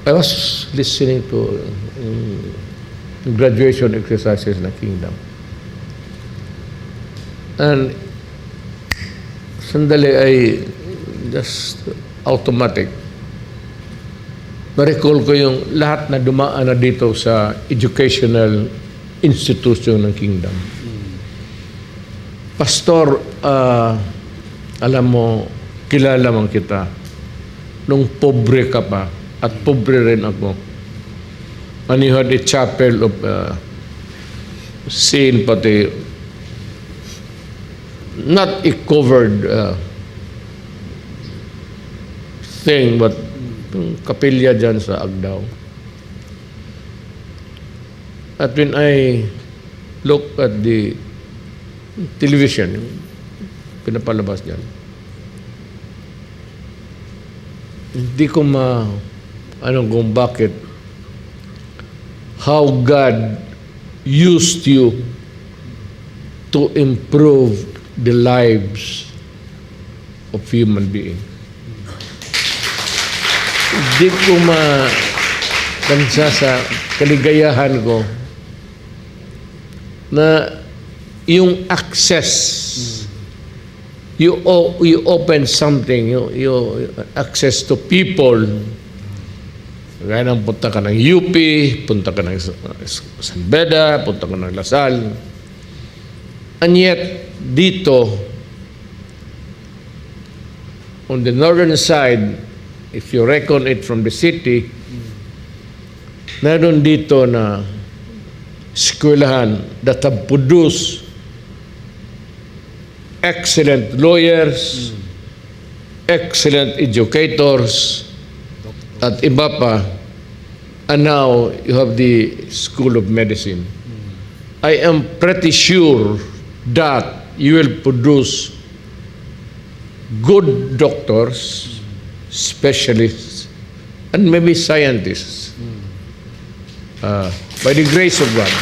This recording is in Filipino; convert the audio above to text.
I was listening to graduation exercises na Kingdom. And sandali ay just automatic. Na-recall ko yung lahat na dumaan na dito sa educational institution ng Kingdom. Pastor, alam mo, kilala man kita. Nung pobre ka pa, at pobre rin ako. And you had a chapel of scene, pati not a covered thing, but kapilya dyan sa Agdao. At when I look at the television, pinapalabas dyan, hindi ko kung bakit how God used you to improve the lives of human beings. Hindi ko kansa sa kaligayahan ko na yung access, you open something, you access to people. Gaya ng punta ka ng UP, punta ka ng San Beda, punta ka ng Lasal. And yet, dito, on the northern side, if you reckon it from the city, meron dito na eskwelahan that have produced excellent lawyers, excellent educators, at iba pa, and now you have the School of Medicine. I am pretty sure that you will produce good doctors, specialists, and maybe scientists by the grace of God.